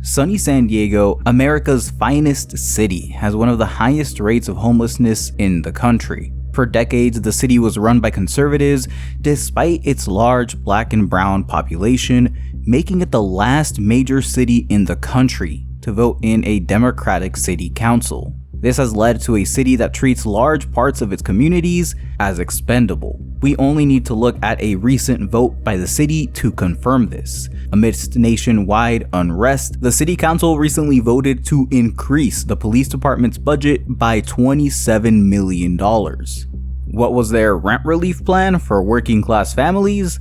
Sunny San Diego, America's finest city, has one of the highest rates of homelessness in the country. For decades, the city was run by conservatives, despite its large black and brown population, making it the last major city in the country to vote in a Democratic city council. This has led to a city that treats large parts of its communities as expendable. We only need to look at a recent vote by the city to confirm this. Amidst nationwide unrest, the city council recently voted to increase the police department's budget by $27 million. What was their rent relief plan for working class families?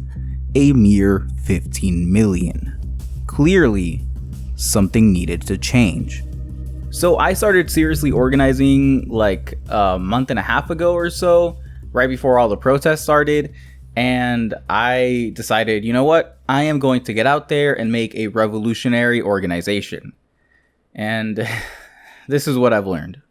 A mere $15 million. Clearly, something needed to change. So I started seriously organizing like a month and a half ago or so, right before all the protests started. And I decided, you know what? I am going to get out there and make a revolutionary organization. And this is what I've learned.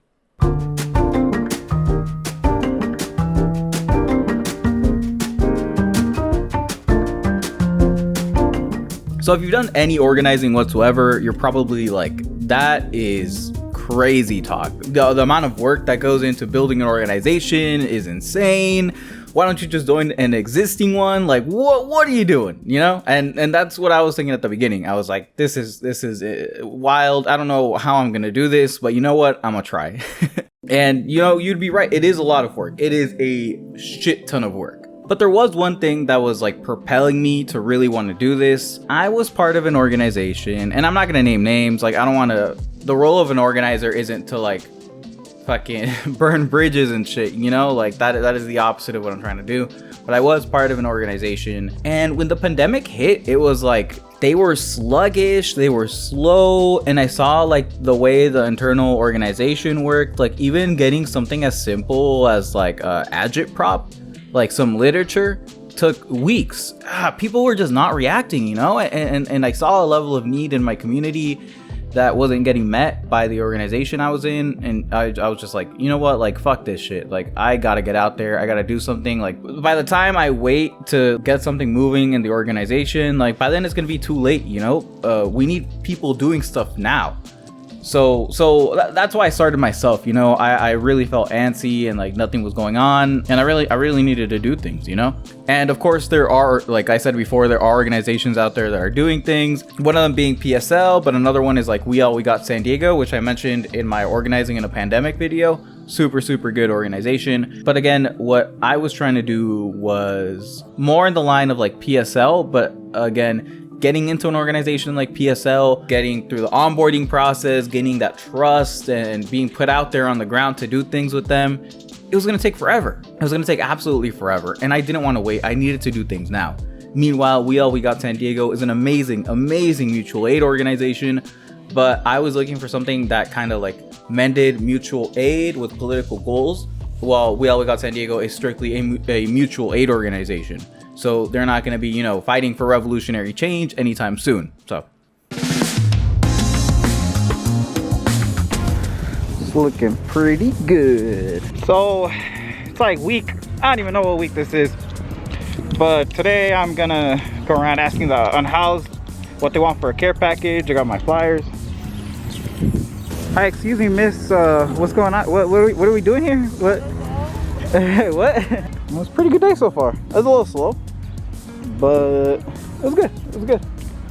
So if you've done any organizing whatsoever, you're probably like, that is crazy talk. The amount of work that goes into building an organization is insane. Why don't you just join an existing one? Like, what are you doing? You know? And that's what I was thinking at the beginning. I was like, this is wild. I don't know how I'm gonna do this, but you know what? I'm gonna try. And you know, you'd be right. It is a lot of work. It is a shit ton of work. But there was one thing that was like propelling me to really want to do this. I was part of an organization, and I'm not gonna name names. Like, I don't want to. The role of an organizer isn't to like fucking burn bridges and shit, you know? Like that is the opposite of what I'm trying to do. But I was part of an organization, and when the pandemic hit, it was like they were sluggish, they were slow, and I saw like the way the internal organization worked. Like even getting something as simple as like a agitprop, like some literature, took weeks. People were just not reacting, you know? And I saw a level of need in my community that wasn't getting met by the organization I was in, and I was just like, you know what, like fuck this shit, like I gotta get out there, I gotta do something. Like by the time I wait to get something moving in the organization, like by then it's gonna be too late, you know? We need people doing stuff now. So that's why I started myself, you know? I really felt antsy and like nothing was going on, and I really needed to do things, you know? And of course there are, like I said before, there are organizations out there that are doing things. One of them being PSL, but another one is like We Got San Diego, which I mentioned in my organizing in a pandemic video. Super good organization. But again, what I was trying to do was more in the line of like PSL, but again, getting into an organization like PSL, getting through the onboarding process, gaining that trust, and being put out there on the ground to do things with them, it was going to take forever. It was going to take absolutely forever. And I didn't want to wait. I needed to do things now. Meanwhile, We Got San Diego is an amazing mutual aid organization. But I was looking for something that kind of like mended mutual aid with political goals, while We Got San Diego is strictly a mutual aid organization. So they're not going to be, you know, fighting for revolutionary change anytime soon. So it's looking pretty good. So it's like week, I don't even know what week this is, but today I'm gonna go around asking the unhoused what they want for a care package. I got my flyers. Hi, excuse me, miss, what's going on? What are we doing here? What? What? It was a pretty good day so far. It was a little slow, but it was good. It was good.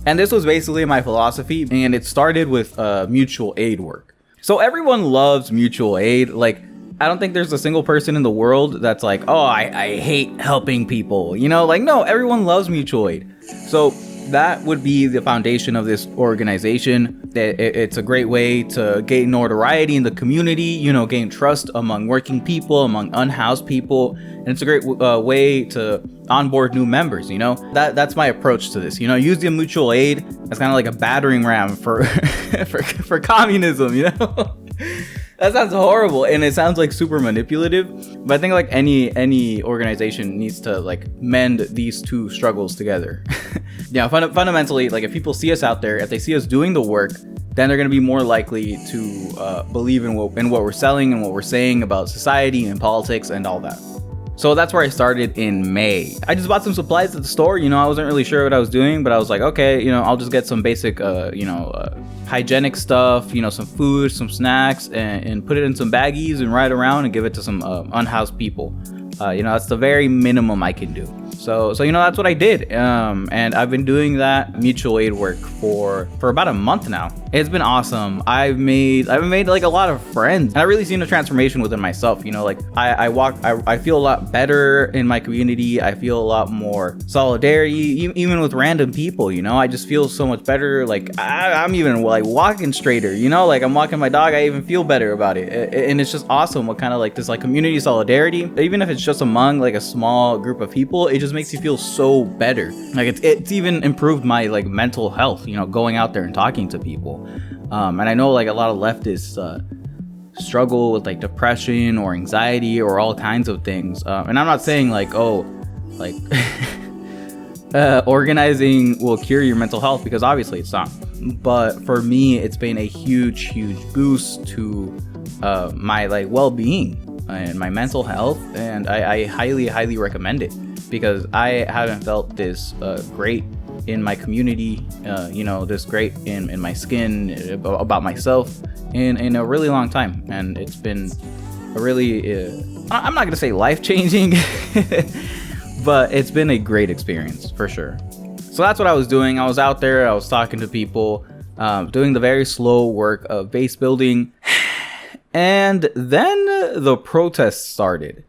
And this was basically my philosophy, and it started with mutual aid work. So everyone loves mutual aid. Like, I don't think there's a single person in the world that's like, oh, I hate helping people. You know, like, no, everyone loves mutual aid. So that would be the foundation of this organization. It's a great way to gain notoriety in the community, you know, gain trust among working people, among unhoused people, and it's a great way to onboard new members, you know? That's my approach to this, you know? Use the mutual aid as kind of like a battering ram for for communism, you know? That sounds horrible, and it sounds like super manipulative, but I think like any organization needs to like mend these two struggles together. Yeah, fundamentally, like if people see us out there, if they see us doing the work, then they're going to be more likely to believe in what we're selling and what we're saying about society and politics and all that. So that's where I started in May. I just bought some supplies at the store. You know, I wasn't really sure what I was doing, but I was like, okay, you know, I'll just get some basic, hygienic stuff, you know, some food, some snacks, and put it in some baggies and ride around and give it to some unhoused people. You know, that's the very minimum I can do. So you know, that's what I did. And I've been doing that mutual aid work for about a month now. It's been awesome. I've made like a lot of friends, and I really seen a transformation within myself. You know, like I feel a lot better in my community. I feel a lot more solidarity, even with random people. You know, I just feel so much better. Like I'm even like walking straighter. You know, like I'm walking my dog. I even feel better about it, and it's just awesome. What kind of like this like community solidarity, even if it's just among like a small group of people, it just makes you feel so better. Like it's even improved my like mental health, you know, going out there and talking to people. And I know like a lot of leftists struggle with like depression or anxiety or all kinds of things. And I'm not saying like, oh, like organizing will cure your mental health, because obviously it's not. But for me, it's been a huge boost to my like well-being and my mental health, and I highly recommend it, because I haven't felt this great in my community, you know, this great in my skin, about myself in a really long time. And it's been a really I'm not gonna say life-changing but it's been a great experience for sure. So that's what I was doing. I was out there, I was talking to people, doing the very slow work of base building. And then the protests started.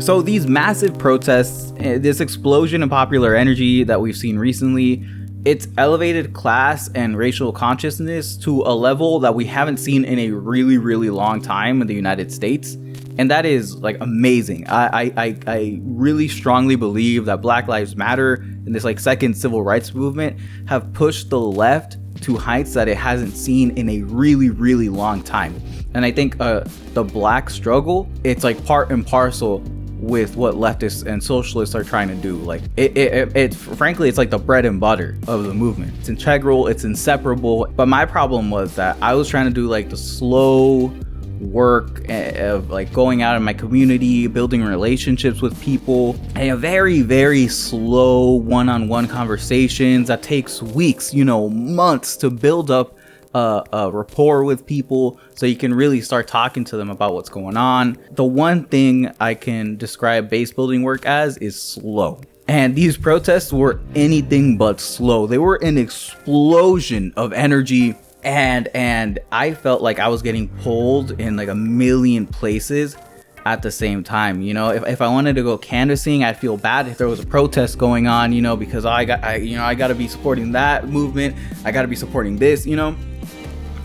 So these massive protests, this explosion in popular energy that we've seen recently, it's elevated class and racial consciousness to a level that we haven't seen in a really long time in the United States. And that is like amazing. I really strongly believe that Black Lives Matter and this like second civil rights movement have pushed the left to heights that it hasn't seen in a really long time. And I think the black struggle, it's like part and parcel with what leftists and socialists are trying to do. Like it frankly, it's like the bread and butter of the movement. It's integral, it's inseparable. But my problem was that I was trying to do like the slow work of like going out in my community, building relationships with people, and a very slow one-on-one conversations that takes weeks, you know, months to build up a rapport with people so you can really start talking to them about what's going on. The one thing I can describe base building work as is slow. And these protests were anything but slow. They were an explosion of energy, and I felt like I was getting pulled in like a million places at the same time. You know, if I wanted to go canvassing, I'd feel bad if there was a protest going on, you know, because I got to be supporting that movement, I got to be supporting this, you know.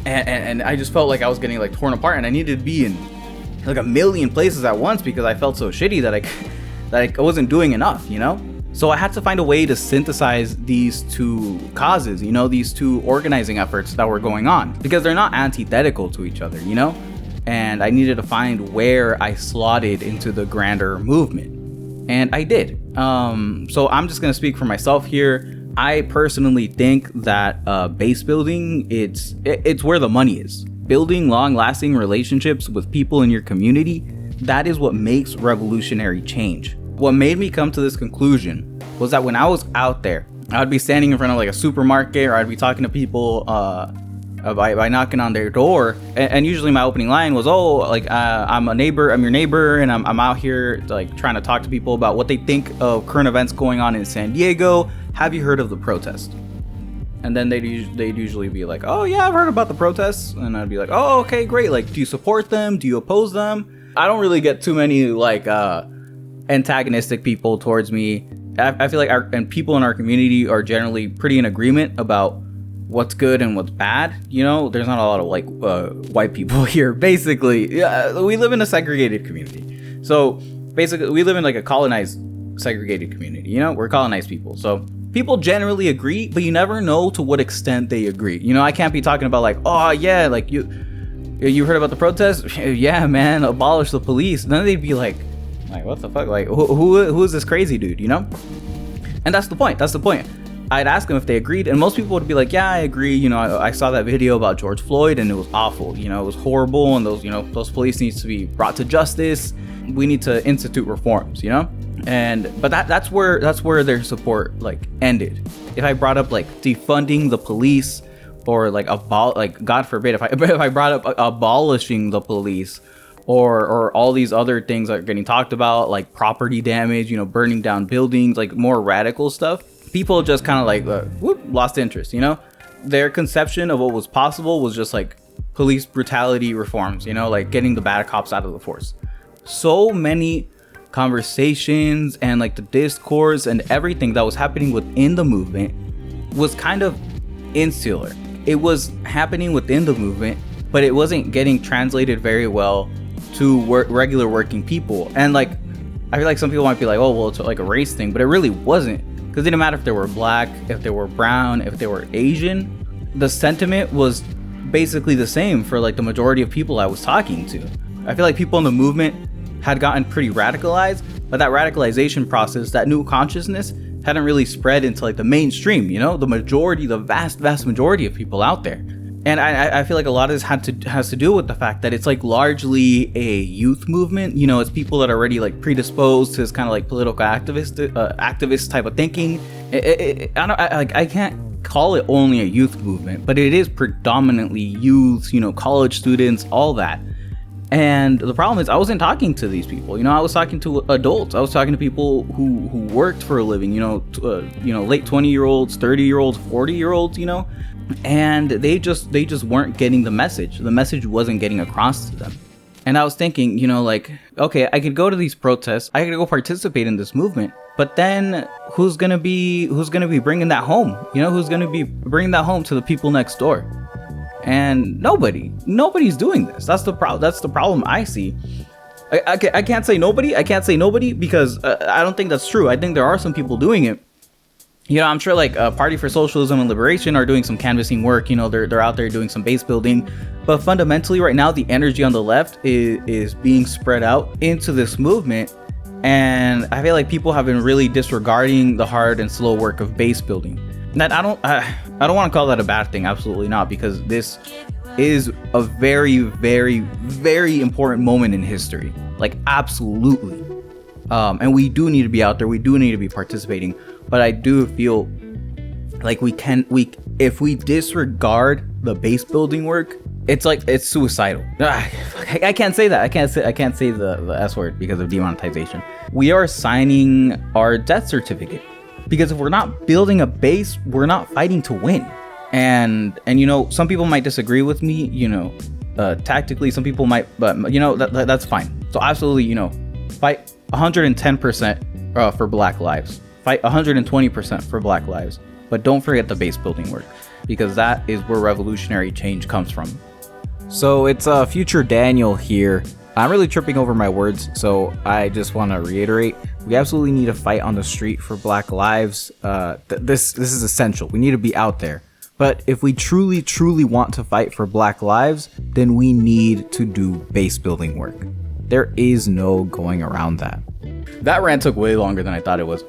And I just felt like I was getting like torn apart, and I needed to be in like a million places at once because I felt so shitty that I wasn't doing enough, you know. So I had to find a way to synthesize these two causes, you know, these two organizing efforts that were going on, because they're not antithetical to each other, you know. And I needed to find where I slotted into the grander movement, and I did. So I'm just gonna speak for myself here. I personally think that base building, it's where the money is. Building long-lasting relationships with people in your community, that is what makes revolutionary change. What made me come to this conclusion was that when I was out there, I'd be standing in front of like a supermarket, or I'd be talking to people by knocking on their door, and usually my opening line was, oh, like I'm your neighbor, and I'm out here like trying to talk to people about what they think of current events going on in San Diego. Have you heard of the protest? And then they'd usually be like, oh yeah, I've heard about the protests. And I'd be like, oh, okay, great. Like, do you support them? Do you oppose them? I don't really get too many like antagonistic people towards me. I feel like people in our community are generally pretty in agreement about what's good and what's bad. You know, there's not a lot of like white people here. Basically, we live in a segregated community. So basically, we live in like a colonized segregated community. You know, we're colonized people. So people generally agree, but you never know to what extent they agree. You know, I can't be talking about like, oh yeah, like you heard about the protest? Yeah, man, abolish the police. And then they'd be like, what the fuck? Like, who is this crazy dude? You know? And that's the point. I'd ask them if they agreed, and most people would be like, yeah, I agree. You know, I saw that video about George Floyd and it was awful. You know, it was horrible, and those police needs to be brought to justice. We need to institute reforms, you know? But that's where their support like ended. If I brought up like defunding the police, or like God forbid, if I brought up abolishing the police, or all these other things that are getting talked about, like property damage, you know, burning down buildings, like more radical stuff, people just kind of like lost interest, you know? Their conception of what was possible was just like police brutality reforms, you know, like getting the bad cops out of the force. So many conversations and like the discourse and everything that was happening within the movement was kind of insular. It was happening within the movement, but it wasn't getting translated very well to regular working people. And like, I feel like some people might be like, oh, well, it's like a race thing, but it really wasn't, because it didn't matter if they were black, if they were brown, if they were Asian. The sentiment was basically the same for like the majority of people I was talking to. I feel like people in the movement had gotten pretty radicalized, but that radicalization process, that new consciousness, hadn't really spread into like the mainstream, you know, the vast majority of people out there. And I feel like a lot of this has to do with the fact that it's like largely a youth movement. You know, it's people that are already like predisposed to this kind of like political activist type of thinking. I can't call it only a youth movement, but it is predominantly youth, you know, college students, all that. And the problem is I wasn't talking to these people, you know, I was talking to adults. I was talking to people who worked for a living, you know, late 20-year-olds, 30-year-olds, 40-year-olds, you know, and they just weren't getting the message. The message wasn't getting across to them. And I was thinking, you know, like, okay, I could go to these protests, I could go participate in this movement, but then who's gonna be bringing that home? You know, who's gonna be bringing that home to the people next door? And nobody's doing this. That's the problem I see. I can't say nobody because I don't think that's true. I think there are some people doing it. You know, I'm sure like Party for Socialism and Liberation are doing some canvassing work. You know, they're out there doing some base building. But fundamentally right now, the energy on the left is being spread out into this movement. And I feel like people have been really disregarding the hard and slow work of base building. That I don't want to call that a bad thing. Absolutely not, because this is a very, very, very important moment in history. Like, absolutely. And we do need to be out there. We do need to be participating. But I do feel like if we disregard the base building work, it's suicidal. I can't say that. I can't say the S word because of demonetization. We are signing our death certificate. Because if we're not building a base, we're not fighting to win. And you know, some people might disagree with me, you know, tactically, some people might, but you know, that's fine. So absolutely, you know, fight 110% for Black lives. Fight 120% for Black lives. But don't forget the base building work, because that is where revolutionary change comes from. So it's future Daniel here. I'm really tripping over my words, so I just want to reiterate, we absolutely need to fight on the street for Black lives. This is essential. We need to be out there. But if we truly want to fight for Black lives, then we need to do base building work. There is no going around that. That rant took way longer than I thought it was.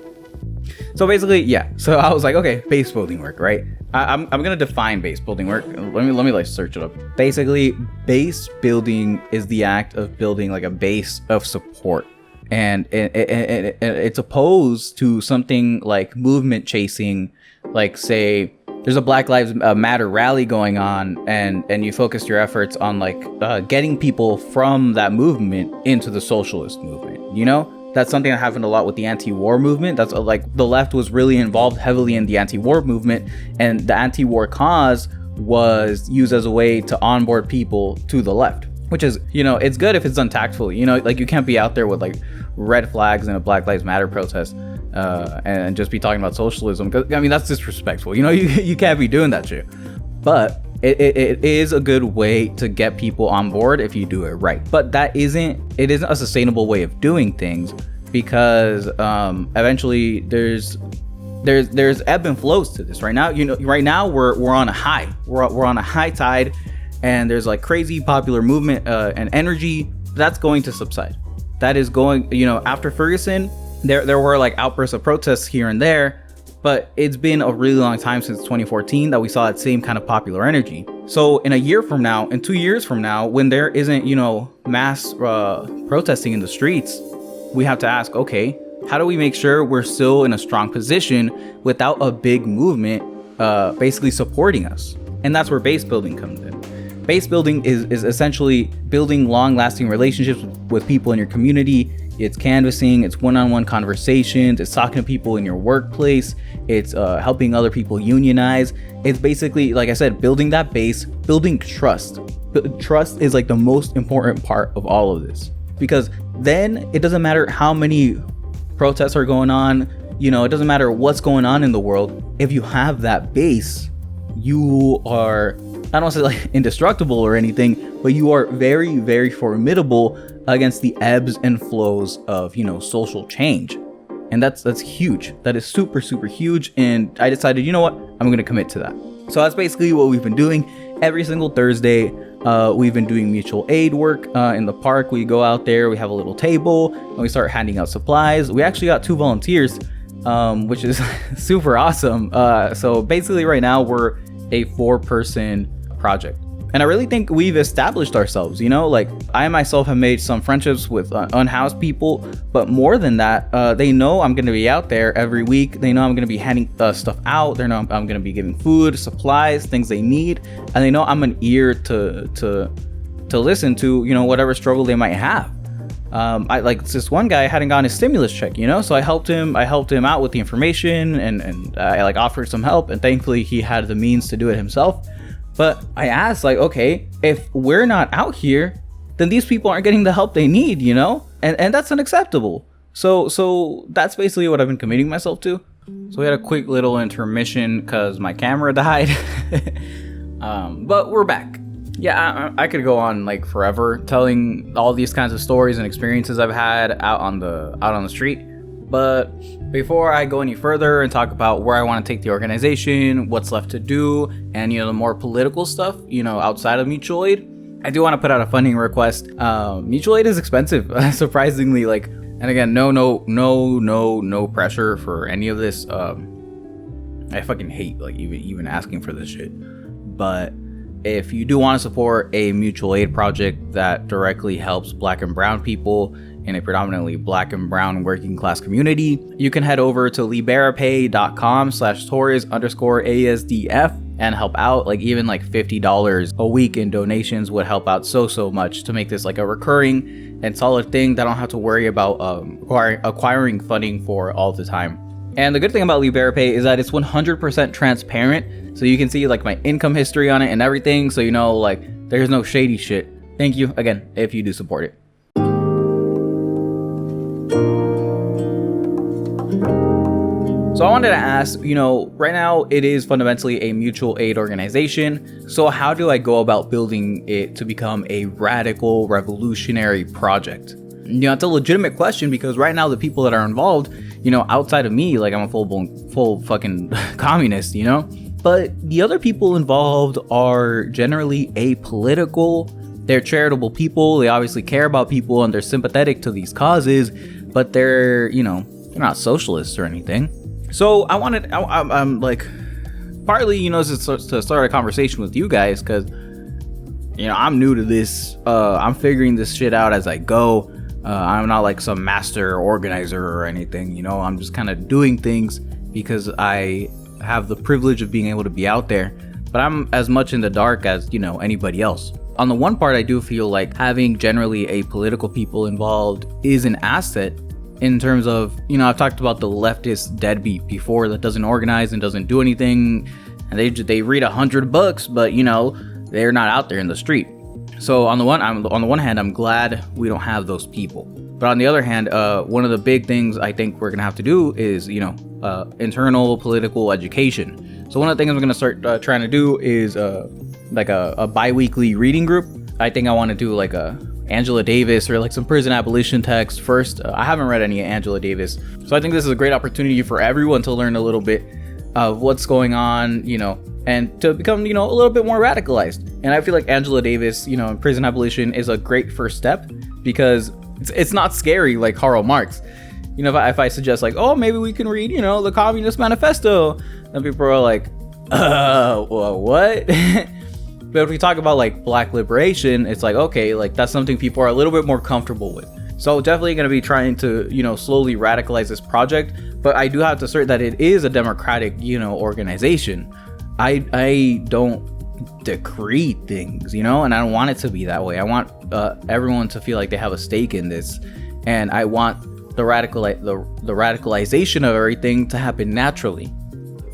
So basically, yeah. So I was like, okay, base building work, right? I'm gonna define base building work. Let me like search it up. Basically, base building is the act of building like a base of support, and it's opposed to something like movement chasing. Like, say there's a Black Lives Matter rally going on, and you focus your efforts on like getting people from that movement into the socialist movement. You know, that's something that happened a lot with the anti-war movement. That's like the left was really involved heavily in the anti-war movement, and the anti-war cause was used as a way to onboard people to the left, which is, you know, it's good if it's done tactfully. You know, like you can't be out there with like red flags in a Black Lives Matter protest and just be talking about socialism, because I mean that's disrespectful. You know, you can't be doing that shit. But it is a good way to get people on board if you do it right. But it isn't a sustainable way of doing things, because eventually there's ebb and flows to this. Right now, you know, we're on a high. We're on a high tide, and there's like crazy popular movement and energy that's going to subside. That is going, you know, after Ferguson, there were like outbursts of protests here and there, But it's been a really long time since 2014 that we saw that same kind of popular energy. So in a year from now, in 2 years from now, when there isn't, mass protesting in the streets, we have to ask, okay, how do we make sure we're still in a strong position without a big movement basically supporting us? And that's where base building comes in. Base building is essentially building long-lasting relationships with people in your community. It's canvassing, it's one-on-one conversations, it's talking to people in your workplace, it's helping other people unionize. It's basically, like I said, building that base, building trust. Trust is like the most important part of all of this, because then it doesn't matter how many protests are going on, it doesn't matter what's going on in the world. If you have that base, you are, I don't want to say like indestructible or anything, but you are very, very formidable against the ebbs and flows of, social change. And that's huge. That is super, super huge. And I decided, you know what, I'm going to commit to that. So that's basically what we've been doing every single Thursday. We've been doing mutual aid work in the park. We go out there, we have a little table, and we start handing out supplies. We actually got 2 volunteers, which is super awesome. So basically right now we're a 4-person project. And I really think we've established ourselves, like I myself have made some friendships with unhoused people, but more than that, they know I'm going to be out there every week. They know I'm going to be handing stuff out. They know I'm going to be giving food, supplies, things they need. And they know I'm an ear to listen to, whatever struggle they might have. I like this one guy hadn't gotten his stimulus check, so I helped him out with the information and I like offered some help, and thankfully he had the means to do it himself. But I asked, like, okay, if we're not out here, then these people aren't getting the help they need, and that's unacceptable. So that's basically what I've been committing myself to. So we had a quick little intermission because my camera died. But we're back. Yeah, I could go on like forever telling all these kinds of stories and experiences I've had out on the street. But before I go any further and talk about where I want to take the organization, what's left to do, and the more political stuff, outside of mutual aid, I do want to put out a funding request. Mutual aid is expensive, surprisingly. Like, and again, no pressure for any of this. I fucking hate like even asking for this shit. But if you do want to support a mutual aid project that directly helps Black and brown people in a predominantly Black and brown working class community, you can head over to liberapay.com/Torres_ASDF and help out. Like even like $50 a week in donations would help out so much to make this like a recurring and solid thing that I don't have to worry about acquiring funding for all the time. And the good thing about LiberaPay is that it's 100% transparent, so you can see like my income history on it and everything, so like there's no shady shit. Thank you again if you do support it. So I wanted to ask, right now it is fundamentally a mutual aid organization. So how do I go about building it to become a radical revolutionary project? It's a legitimate question because right now the people that are involved, outside of me, like I'm a full fucking communist, but the other people involved are generally apolitical. They're charitable people. They obviously care about people and they're sympathetic to these causes, but they're not socialists or anything. So I'm like, partly, to start a conversation with you guys, because, I'm new to this. I'm figuring this shit out as I go. I'm not like some master organizer or anything, I'm just kind of doing things because I have the privilege of being able to be out there. But I'm as much in the dark as, anybody else. On the one part, I do feel like having generally apolitical people involved is an asset. In terms of, I've talked about the leftist deadbeat before that doesn't organize and doesn't do anything, and they read 100 books, but they're not out there in the street. So on the one hand, I'm glad we don't have those people. But on the other hand, one of the big things I think we're gonna have to do is internal political education. So one of the things I'm gonna start trying to do is like a bi-weekly reading group. I think I want to do like a Angela Davis or like some prison abolition text first. I haven't read any Angela Davis, so I think this is a great opportunity for everyone to learn a little bit of what's going on, and to become, a little bit more radicalized. And I feel like Angela Davis, in prison abolition is a great first step because it's not scary like Karl Marx. You know, if I suggest like, oh, maybe we can read, you know, the Communist Manifesto, then people are like, well, what? But if we talk about like Black liberation, it's like, okay, like that's something people are a little bit more comfortable with. So definitely going to be trying to, you know, slowly radicalize this project. But I do have to assert that it is a democratic, you know, organization. I don't decree things, you know, and I don't want it to be that way. I want everyone to feel like they have a stake in this, and I want the radicalization of everything to happen naturally.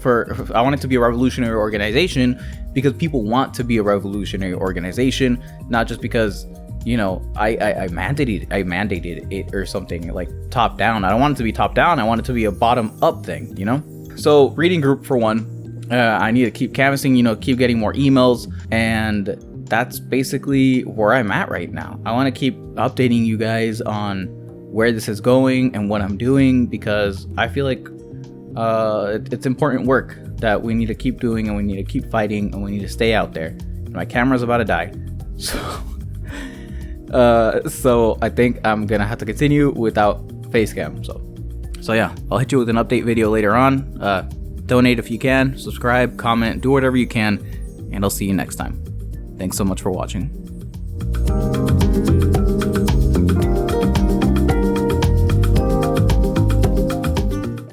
I want it to be a revolutionary organization because people want to be a revolutionary organization, not just because, you know, I mandated it or something like top down. I don't want it to be top down. I want it to be a bottom up thing, you know? So reading group for one, I need to keep canvassing, you know, keep getting more emails, and that's basically where I'm at right now. I want to keep updating you guys on where this is going and what I'm doing, because I feel like it's important work that we need to keep doing, and we need to keep fighting, and we need to stay out there. My camera's about to die, so I think I'm gonna have to continue without face cam. So yeah, I'll hit you with an update video later on. Donate if you can, subscribe, comment, do whatever you can, and I'll see you next time. Thanks so much for watching.